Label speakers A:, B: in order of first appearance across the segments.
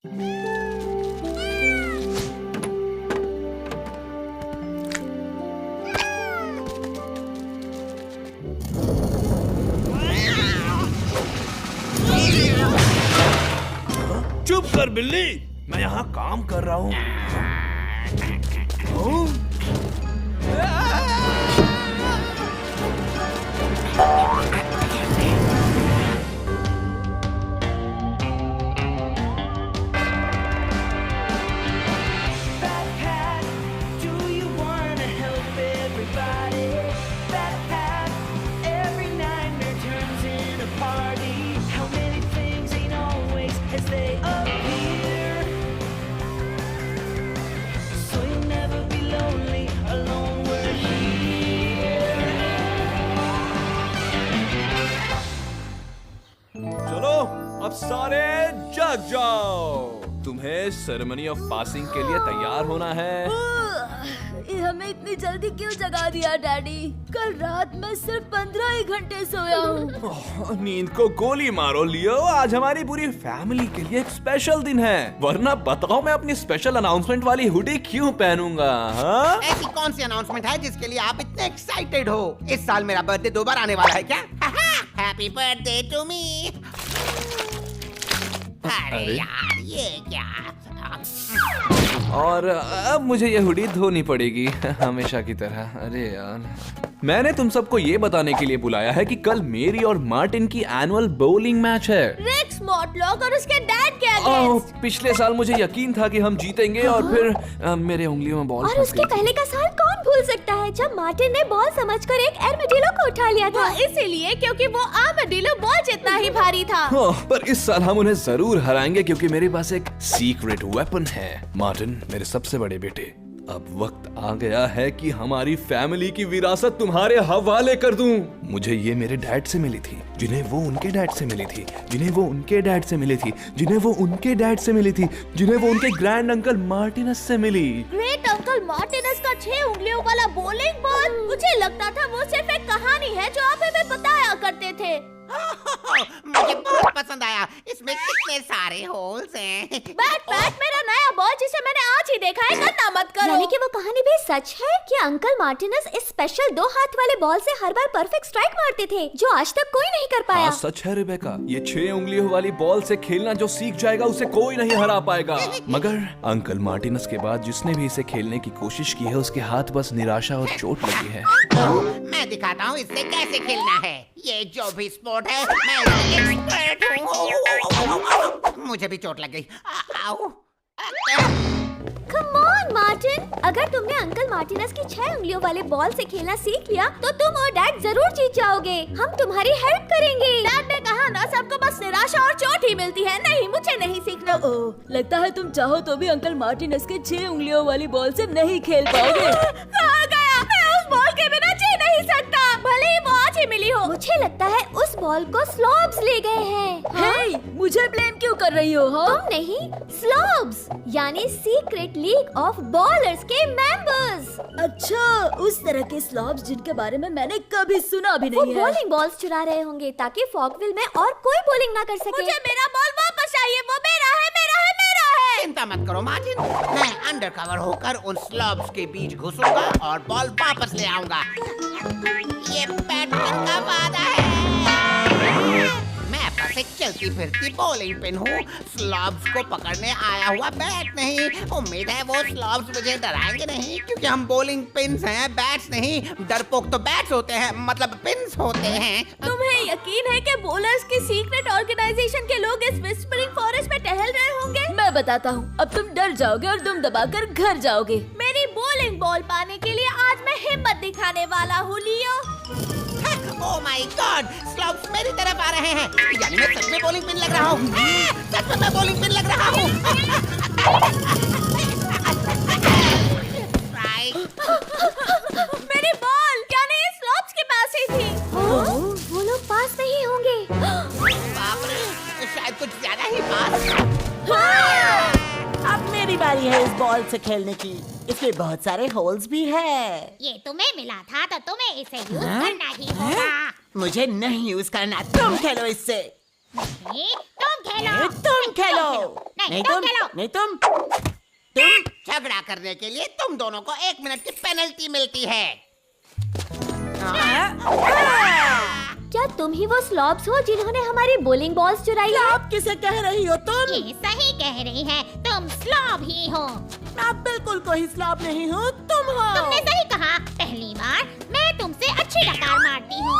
A: चुप कर बिल्ली, मैं यहाँ काम कर रहा हूँ। चलो अब सारे जग जाओ, तुम्हें सेरेमनी ऑफ पासिंग के लिए तैयार होना है।
B: हमें इतनी जल्दी क्यों जगा दिया डैडी? कल रात में सिर्फ 15 ही घंटे सोया हूँ।
A: नींद को गोली मारो लियो, आज हमारी पूरी फैमिली के लिए एक स्पेशल दिन है, वरना बताओ मैं अपनी स्पेशल अनाउंसमेंट वाली हुडी क्यों पहनूंगा? हाँ?
C: ऐसी कौन सी अनाउंसमेंट है जिसके लिए आप इतने एक्साइटेड हो? इस साल मेरा बर्थडे 2 बार आने वाला है क्या? Happy birthday to me. अरे यार ये क्या?
A: और अब मुझे ये हुडी धोनी पड़ेगी हमेशा की तरह। अरे यार, मैंने तुम सबको ये बताने के लिए बुलाया है कि कल मेरी और मार्टिन की एनुअल बोलिंग मैच है।
B: रिक्स मॉर्टलॉक और उसके डैड के अगेंस्ट।
A: पिछले साल मुझे यकीन था कि हम जीतेंगे और फिर मेरे उंगलियों में बॉल
B: और उसके पहले का साल कौन भूल सकता है जब मार्टिन ने बॉल समझकर एक आर्मेडिलो को उठा लिया था। इसीलिए क्योंकि वो आर्मेडिलो बॉल जितना ही भारी था।
A: पर इस साल हम उन्हें जरूर हराएंगे क्योंकि मेरे पास एक सीक्रेट वेपन है। मार्टिन, मेरे सबसे बड़े बेटे, अब वक्त आ गया है कि हमारी फैमिली की विरासत तुम्हारे हवाले कर दूं। मुझे ये मेरे डैड से मिली थी, जिन्हें वो उनके डैड से मिली थी, जिन्हें वो उनके डैड से मिली थी, जिन्हें वो उनके डैड से मिली थी, जिन्हें वो उनके ग्रैंड अंकल मार्टिनस से मिली।
B: ग्रेट अंकल मार्टिनस का 6 उंगलियों वाला बॉलिंग बॉल, मुझे लगता था वो सिर्फ एक कहानी है जो आप हमें बताया करते थे।
C: मुझे बहुत पसंद आया, इसमें कितने सारे होल्स हैं।
B: बैट मेरा नया बॉल जिसे मैंने आज ही देखा है, गंदा मत करो। यानी कि वो कहानी भी सच है कि अंकल मार्टिनस इस स्पेशल 2 हाथ वाले बॉल से हर बार परफेक्ट स्ट्राइक मारते थे जो आज तक कोई नहीं कर पाया।
A: हाँ, सच है रिबेका, ये 6 उंगलियों वाली बॉल से खेलना जो सीख जाएगा उसे कोई नहीं हरा पाएगा। मगर अंकल मार्टिनस के बाद जिसने भी इसे खेलने की कोशिश की है उसके हाथ बस निराशा और चोट लगी है।
C: मैं दिखाता हूँ इससे कैसे खेलना है। ये जो भी स्पोर्ट है मैं एक्सपर्ट हूँ। मुझे भी चोट लग गई।
B: कम ऑन मार्टिन, अगर तुमने अंकल मार्टिनस की 6 उंगलियों वाले बॉल से खेलना सीख लिया तो तुम और डैड जरूर जीत जाओगे। हम तुम्हारी हेल्प करेंगे। डैड ने कहा ना, सबको बस निराशा और चोट ही मिलती है। नहीं, मुझे नहीं सीखना। ओह, लगता है तुम चाहो तो भी अंकल मार्टिनस के 6 उंगलियों वाली बॉल से नहीं खेल पाओगे। कहाँ गया? मैं उस बॉल के बिना जी नहीं सकता, भले ही वो आज ही मिली हो। मुझे लगता है उस बॉल को स्लॉब्स ले गए हैं। हाँ? मुझे ब्लेम क्यों कर रही हो? हाँ? तुम नहीं, स्लॉब्स यानी सीक्रेट लीग ऑफ बॉलर्स के मेंबर्स। अच्छा, उस तरह के स्लॉब्स जिनके बारे में मैंने कभी सुना भी नहीं है। वो बॉलिंग बॉल्स चुरा रहे होंगे ताकि फॉकविल में और कोई बॉलिंग ना कर सके। मुझे मेरा बॉल वापस चाहिए, वो मेरा है, मेरा है, मेरा है।
C: चिंता मत करो मार्टिन, मैं अंडरकवर होकर उन स्लॉब्स के बीच घुसूंगा और बॉल वापस ले आऊंगा। ये बैटमैन का वादा है। मैं बस एक चलती फिरती बॉलिंग पिन हूँ, स्लॉब्स को पकड़ने आया हुआ बैट नहीं। उम्मीद है वो स्लॉब्स मुझे डराएंगे नहीं क्योंकि हम बॉलिंग पिन्स हैं, बैट्स नहीं। डरपोक तो बैट्स होते हैं, मतलब पिन्स होते हैं।
B: तुम्हें यकीन है कि बॉलर्स की सीक्रेट ऑर्गेनाइजेशन के लोग इस विस्परिंग फॉरेस्ट में टहल रहे होंगे? मैं बताता हूँ, अब तुम डर जाओगे और दुम दबाकर घर जाओगे। मेरी बॉलिंग बॉल पाने के लिए आज मैं हिम्मत दिखाने वाला हूँ लियो।
C: ओह माय गॉड, स्लॉब्स मेरी तरफ आ रहे हैं। यानी मैं सच में बॉलिंग पिन लग रहा हूँ। सच में मैं बॉलिंग पिन लग रहा हूँ।
B: मेरी बॉल क्या नहीं स्लॉब्स के पास ही थी। वो लोग पास नहीं होंगे।
C: बाप रे, शायद कुछ ज्यादा ही पास।
D: अब मेरी बारी है इस बॉल से खेलने की। इसमें बहुत सारे होल्स भी है।
E: ये तुम्हें मिला था तो तुम्हें इसे यूज करना ही होगा।
D: मुझे नहीं यूज करना, तुम खेलो इससे।
E: तुम खेलो।
D: तुम खेलो।
E: नहीं, तुम खेलो।
D: नहीं तुम
C: झगड़ा करने के लिए तुम दोनों को 1 मिनट की पेनल्टी मिलती है।
B: क्या तुम ही वो स्लॉब्स हो जिन्होंने हमारी बोलिंग बॉल्स चुराई है?
D: आप किसे कह रही हो तुम?
E: ये सही कह रही है, तुम स्लॉब ही हो।
D: मैं बिल्कुल कोई स्लॉब नहीं हूँ, तुम हो।
E: तुमने सही कहा, पहली बार मैं तुमसे अच्छी डकार मारती हूँ।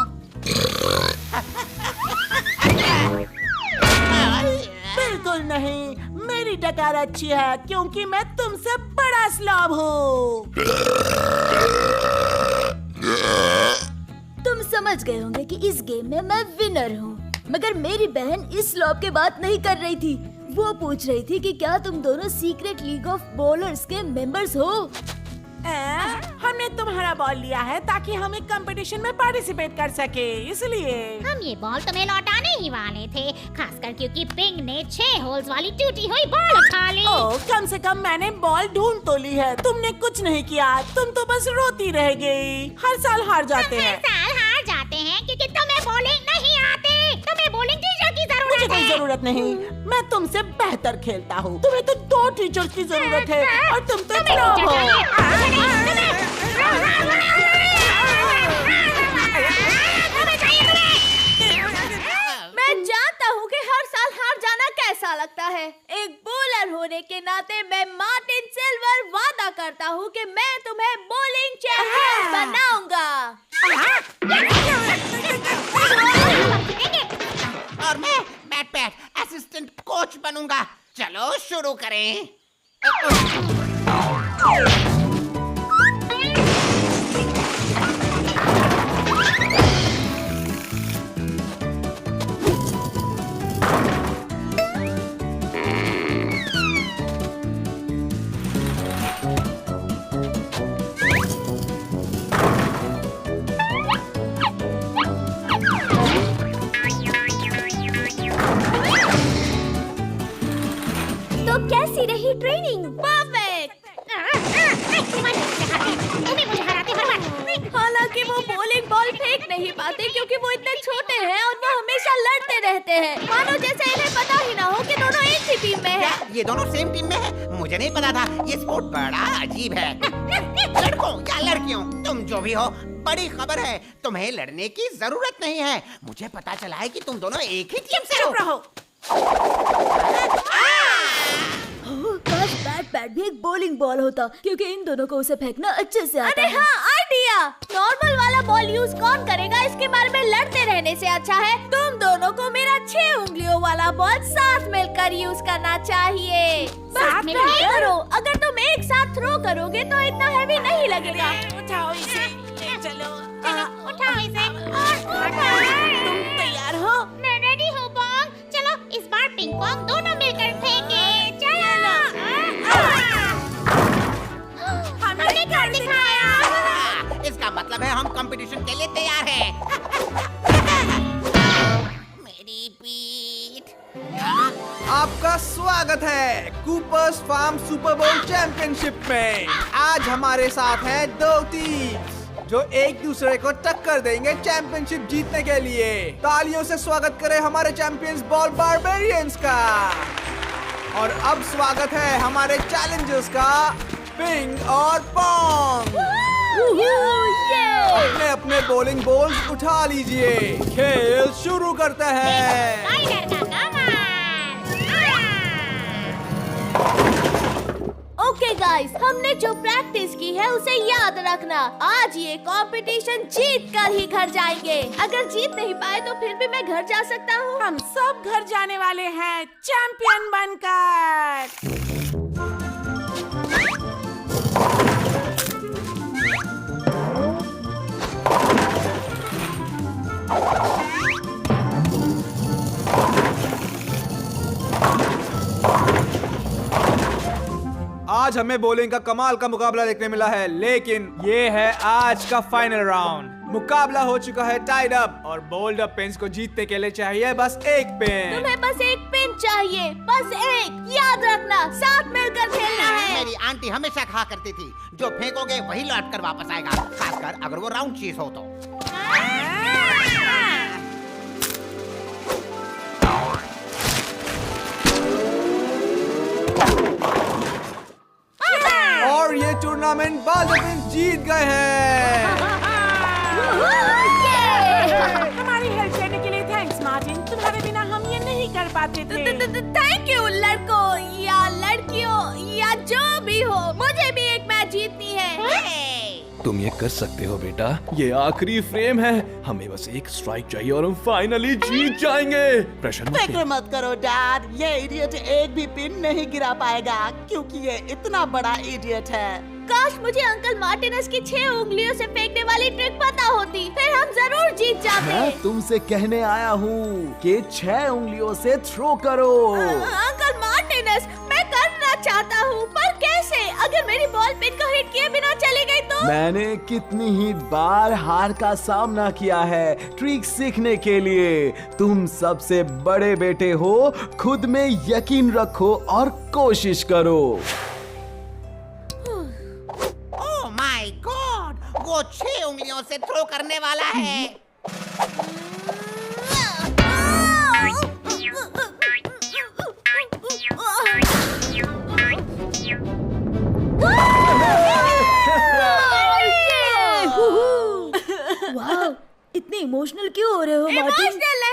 D: बिल्कुल नहीं, मेरी डकार अच्छी है क्योंकि मैं तुमसे बड़ा स्लॉब हूँ।
B: तुम समझ गए होंगे कि इस गेम में मैं विनर हूँ, मगर मेरी बहन इस स्लॉब के बात नहीं कर रही थी। वो पूछ रही थी कि क्या तुम दोनों सीक्रेट लीग ऑफ बॉलर्स के मेंबर्स हो?
D: हमने तुम्हारा बॉल लिया है ताकि हम एक कंपटीशन में पार्टिसिपेट कर सके, इसलिए।
E: हम ये बॉल तुम्हें लौटाने ही वाले थे, खासकर क्योंकि पिंग ने 6 होल्स वाली टूटी हुई बॉल उठा ली।
D: ओ, कम से कम मैंने बॉल ढूंढ तो ली है, तुमने कुछ नहीं किया, तुम तो बस रोती रह गई। हर साल हार जाते
E: हर
D: हैं।
E: साल हार जाते हैं क्योंकि तुम्हें बॉलिंग नहीं आती। तुम्हें बॉलिंग टीचर की
D: मुझे
E: जरूरत
D: कोई
E: है।
D: जरूरत नहीं, मैं तुमसे बेहतर खेलता हूँ। तुम्हें तो 2 टीचर्स की जरूरत है और तुम तो फ्लॉप हो।
B: मैं जानता हूँ कि हर साल हार जाना कैसा लगता है। एक बॉलर होने के नाते मैं मार्टिन सिल्वर वादा करता हूँ कि मैं तुम्हें बॉलिंग चैंपियन बनाऊंगा।
C: और मैं बैट असिस्टेंट कोच बनूंगा। चलो शुरू करें।
B: तो कैसी रही ट्रेनिंग? परफेक्ट। हालांकि वो बॉलिंग बॉल फेंक नहीं पाते क्योंकि वो इतने छोटे हैं और वो हमेशा लड़ते रहते हैं, मानो जैसे इन्हें पता ही ना हो कि दोनों एक ही टीम में हैं।
C: ये दोनों सेम टीम में है? मुझे नहीं पता था। ये स्पोर्ट बड़ा अजीब है। लड़कों या लड़कियों, तुम जो भी हो, बड़ी खबर है, तुम्हें लड़ने की जरूरत नहीं है। मुझे पता चला है कि तुम दोनों एक ही टीम से हो।
D: चुप रहो।
B: काश बैट भी एक बॉलिंग बॉल होता क्योंकि इन दोनों को उसे फेंकना अच्छे से आता है। हाँ, आइडिया। नॉर्मल वाला बॉल यूज कौन करेगा? इसके बारे में लड़ते रहने से अच्छा है तुम दोनों को मेरा 6 उंगलियों वाला बॉल साथ मिलकर यूज करना चाहिए।
E: साथ
B: बस
E: मिलकर?
B: ट्राई करो। अगर तुम एक साथ थ्रो करोगे तो इतना हैवी नहीं लगेगा।
D: उठाओ इसे, ले चलो।
E: उठाओ इसे और उठाओ।
D: तुम तैयार हो?
E: मैं रेडी हूँ बॉल। चलो इस बार पिंग पोंग दोनों मिलकर फेंके। चलो। हमने कर दिखाया।
C: इसका मतलब है हम कंपटीशन के लिए तैयार हैं। मेरी पीठ।
F: आपका स्वागत है कूपर्स फार्म सुपर बोल चैंपियनशिप में। आज हमारे साथ हैं 2 टीम्स जो एक दूसरे को टक्कर देंगे चैंपियनशिप जीतने के लिए। तालियों से स्वागत करें हमारे चैंपियंस बॉल बारबेरियंस का। और अब स्वागत है हमारे चैलेंजर्स का, पिंग और पोंग। अपने अपने बॉलिंग बॉल्स उठा लीजिए, खेल शुरू करते हैं।
E: स्पाइडर का कमाल।
B: ओके गाइस, हमने जो प्रैक्टिस की है उसे याद रखना। आज ये कंपटीशन जीत कर ही घर जाएंगे। अगर जीत नहीं पाए तो फिर भी मैं घर जा सकता हूँ।
D: हम सब घर जाने वाले हैं चैंपियन बनकर।
F: आज हमें बॉलिंग का कमाल का मुकाबला देखने मिला है, लेकिन ये है आज का फाइनल राउंड। मुकाबला हो चुका है टाइड अप और बोल्ड अप पिन्स को जीतने के लिए चाहिए बस एक पिन।
B: तुम्हें बस एक पिन चाहिए, बस एक। याद रखना, साथ मिलकर खेलना है।
C: मेरी आंटी हमेशा कहा करती थी, जो फेंकोगे वही लौट कर वापस आएगा, खासकर अगर वो राउंड चीज हो तो।
F: टूर्नामेंट बॉल द पिन जीत गए हैं।
D: हमारी हेल्प करने के लिए थैंक्स मार्टिन। तुम्हारे बिना हम ये नहीं कर पाते थे।
B: थैंक यू लड़कों या लड़कियों या जो भी हो, मुझे भी एक मैच जीतनी है।
A: तुम ये कर सकते हो बेटा, ये आखिरी फ्रेम है, हमें बस एक स्ट्राइक चाहिए और हम फाइनली जीत जाएंगे। प्रेशर मत
D: फिक्र मत करो डैड, ये इडियट एक भी पिन नहीं गिरा पाएगा क्योंकि ये इतना बड़ा इडियट है।
B: काश मुझे अंकल मार्टिनस की 6 उंगलियों से फेंकने वाली ट्रिक पता होती, फिर हम जरूर जीत जाते।
G: मैं तुमसे कहने आया हूँ कि 6 उंगलियों से थ्रो करो।
B: अंकल मार्टिनस, मैं करना चाहता हूँ, पर कैसे? अगर मेरी बॉल पिन को हिट किए बिना चली गई तो?
G: मैंने कितनी ही बार हार का सामना किया है ट्रिक सीखने के लिए। तुम सबसे बड़े बेटे हो, खुद में यकीन रखो और कोशिश करो।
C: ओह माय गॉड, वो 6 उंगलियों से थ्रो करने वाला है।
B: वाह, इतने इमोशनल क्यों हो रहे हो मार्टिन? इमोशनल